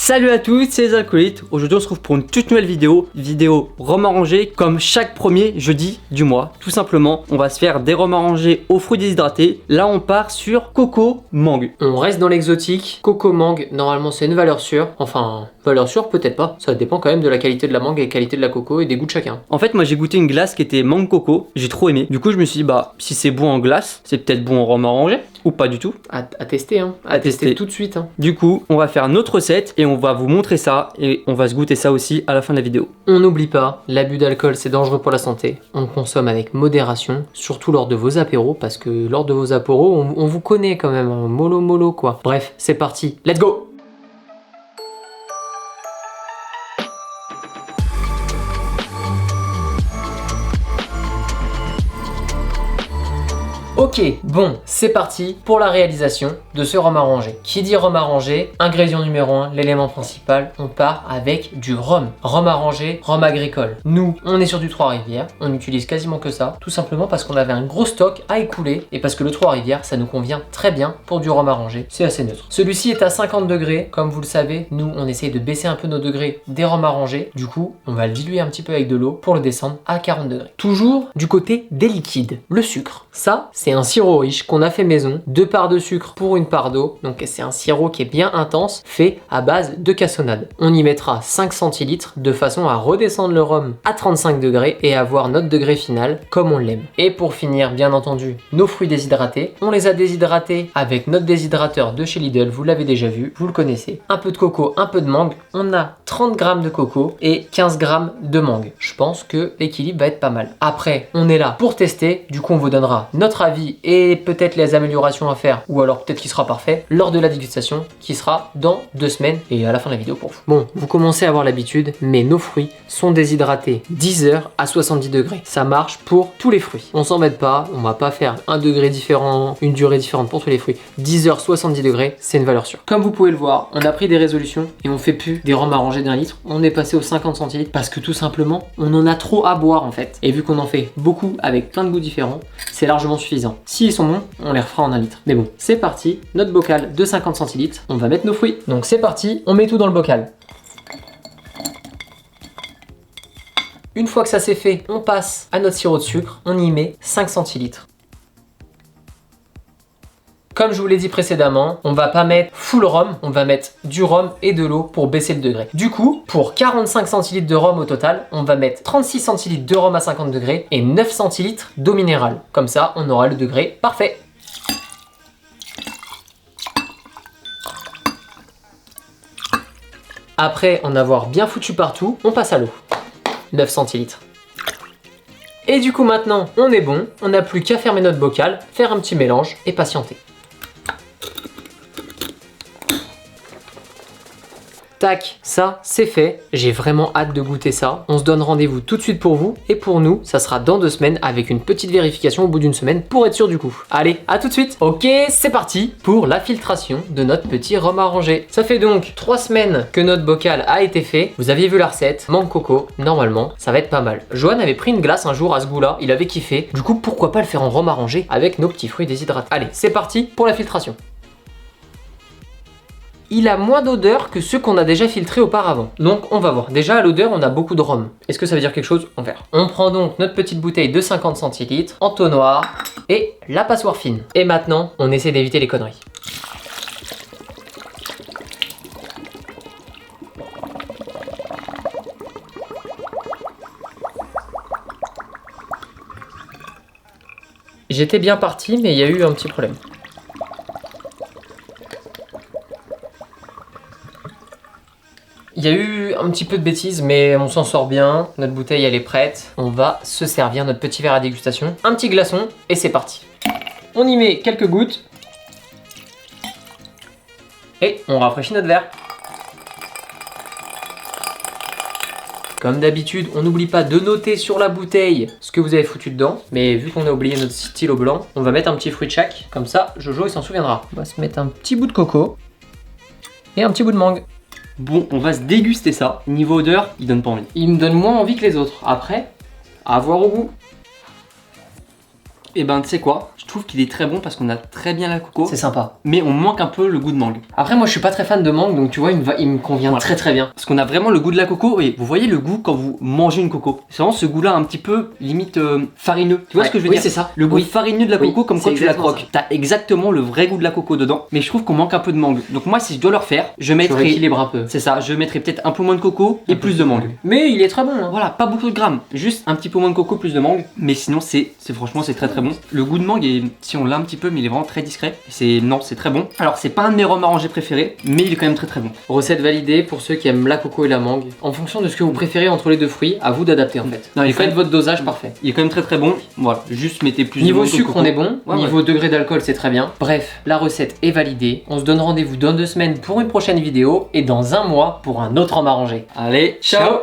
Salut à tous, c'est les acolytes. Aujourd'hui on se retrouve pour une toute nouvelle vidéo rhum arrangé comme chaque premier jeudi du mois. Tout simplement, on va se faire des rhums arrangés aux fruits déshydratés. Là on part sur coco mangue. On reste dans l'exotique, coco mangue, normalement c'est une valeur sûre. Enfin, valeur sûre peut-être pas, ça dépend quand même de la qualité de la mangue et la qualité de la coco et des goûts de chacun. En fait moi j'ai goûté une glace qui était mangue coco, j'ai trop aimé. Du coup je me suis dit bah si c'est bon en glace, c'est peut-être bon en rhum arrangé ou pas du tout. À tester hein, à tester tout de suite hein. Du coup on va faire notre recette et on va vous montrer ça et on va se goûter ça aussi à la fin de la vidéo. On n'oublie pas, l'abus d'alcool c'est dangereux pour la santé. On consomme avec modération, surtout lors de vos apéros, parce que lors de vos apéros, on vous connaît quand même, hein, mollo quoi. Bref, c'est parti, let's go! Ok, bon, c'est parti pour la réalisation de ce rhum arrangé. Qui dit rhum arrangé, ingrédient numéro 1, l'élément principal, on part avec du rhum. Rhum arrangé, rhum agricole. Nous, on est sur du Trois-Rivières, on utilise quasiment que ça, tout simplement parce qu'on avait un gros stock à écouler et parce que le Trois-Rivières, ça nous convient très bien pour du rhum arrangé, c'est assez neutre. Celui-ci est à 50 degrés, comme vous le savez, nous, on essaye de baisser un peu nos degrés des rhums arrangés, du coup, on va le diluer un petit peu avec de l'eau pour le descendre à 40 degrés. Toujours du côté des liquides, le sucre. Ça, c'est un sirop riche qu'on a fait maison, 2 parts de sucre pour 1 part d'eau, donc c'est un sirop qui est bien intense, fait à base de cassonade. On y mettra 5 centilitres de façon à redescendre le rhum à 35 degrés et avoir notre degré final comme on l'aime. Et pour finir, bien entendu, nos fruits déshydratés, on les a déshydratés avec notre déshydrateur de chez Lidl, vous l'avez déjà vu, vous le connaissez. Un peu de coco, un peu de mangue, on a 30 g de coco et 15 g de mangue. Je pense que l'équilibre va être pas mal. Après, on est là pour tester, du coup on vous donnera notre avis et peut-être les améliorations à faire, ou alors peut-être qu'il sera parfait lors de la dégustation qui sera dans 2 semaines et à la fin de la vidéo pour vous. Bon, vous commencez à avoir l'habitude, mais nos fruits sont déshydratés 10 heures à 70 degrés. Ça marche pour tous les fruits. On s'embête pas, on va pas faire un degré différent, une durée différente pour tous les fruits. 10 heures 70 degrés, c'est une valeur sûre. Comme vous pouvez le voir, on a pris des résolutions et on fait plus des rhums arrangés d'1 litre. On est passé aux 50 centilitres parce que tout simplement, on en a trop à boire en fait. Et vu qu'on en fait beaucoup avec plein de goûts différents, c'est largement suffisant. S'ils sont bons, on les refera en 1 litre. Mais bon, c'est parti, notre bocal de 50 centilitres, on va mettre nos fruits. Donc c'est parti, on met tout dans le bocal. Une fois que ça c'est fait, on passe à notre sirop de sucre, on y met 5 centilitres. Comme je vous l'ai dit précédemment, on va pas mettre full rhum, on va mettre du rhum et de l'eau pour baisser le degré. Du coup, pour 45 centilitres de rhum au total, on va mettre 36 centilitres de rhum à 50 degrés et 9 centilitres d'eau minérale. Comme ça, on aura le degré parfait. Après en avoir bien foutu partout, on passe à l'eau. 9 centilitres. Et du coup maintenant, on est bon, on n'a plus qu'à fermer notre bocal, faire un petit mélange et patienter. Tac, ça c'est fait, j'ai vraiment hâte de goûter ça. On se donne rendez-vous tout de suite pour vous et pour nous, ça sera dans 2 semaines avec une petite vérification au bout d'une semaine pour être sûr du coup. Allez, à tout de suite. Ok, c'est parti pour la filtration de notre petit rhum arrangé. Ça fait donc 3 semaines que notre bocal a été fait. Vous aviez vu la recette, mangue coco, normalement ça va être pas mal. Johan avait pris une glace un jour à ce goût-là, il avait kiffé. Du coup, pourquoi pas le faire en rhum arrangé avec nos petits fruits déshydratés. Allez, c'est parti pour la filtration. Il a moins d'odeur que ceux qu'on a déjà filtrés auparavant. Donc on va voir. Déjà à l'odeur on a beaucoup de rhum. Est-ce que ça veut dire quelque chose? On verra. On prend donc notre petite bouteille de 50 centilitres, entonnoir et la passoire fine. Et maintenant on essaie d'éviter les conneries. J'étais bien parti mais il y a eu un petit problème. Il y a eu un petit peu de bêtises, mais on s'en sort bien. Notre bouteille, elle est prête. On va se servir notre petit verre à dégustation. Un petit glaçon, et c'est parti. On y met quelques gouttes. Et on rafraîchit notre verre. Comme d'habitude, on n'oublie pas de noter sur la bouteille ce que vous avez foutu dedans. Mais vu qu'on a oublié notre stylo blanc, on va mettre un petit fruit de chaque. Comme ça, Jojo, il s'en souviendra. On va se mettre un petit bout de coco. Et un petit bout de mangue. Bon, on va se déguster ça. Niveau odeur, il donne pas envie. Il me donne moins envie que les autres. Après, à voir au goût. Et ben tu sais quoi, je trouve qu'il est très bon parce qu'on a très bien la coco, C'est sympa. mais on manque un peu le goût de mangue. Après, moi je suis pas très fan de mangue, donc tu vois, il me convient Voilà. très très bien. Parce qu'on a vraiment le goût de la coco et vous voyez le goût quand vous mangez une coco. C'est vraiment ce goût-là un petit peu limite farineux. Tu vois Ouais, ce que je veux oui, dire? c'est ça. Le goût Oui. farineux de la Oui, coco comme c'est quand tu la exactement croques. T'as exactement le vrai goût de la coco dedans, mais je trouve qu'on manque un peu de mangue. Donc moi si je dois le refaire, je Tu mettrais... rééquilibres un peu. C'est ça, je mettrais peut-être un peu moins de coco et plus de mangue. Mais il est très bon. Hein. Voilà, pas beaucoup de grammes, juste un petit peu moins de coco, plus de mangue. Mais sinon, franchement, c'est très très bon. Le goût de mangue, est, si on l'a un petit peu, mais il est vraiment très discret. C'est très bon. Alors, c'est pas un de mes rhums arrangés préférés, mais il est quand même très très bon. Recette validée pour ceux qui aiment la coco et la mangue. En fonction de ce que vous préférez entre les deux fruits, à vous d'adapter en fait. Non, il est Vous quand faites même- votre dosage parfait. Il est quand même très très bon. Voilà, juste mettez plus de Niveau mangue que de sucre, coco. on est bon. Ouais, Niveau degré d'alcool, c'est très bien. Bref, la recette est validée. On se donne rendez-vous dans 2 semaines pour une prochaine vidéo et dans un mois pour un autre rhum arrangé. Allez, Ciao.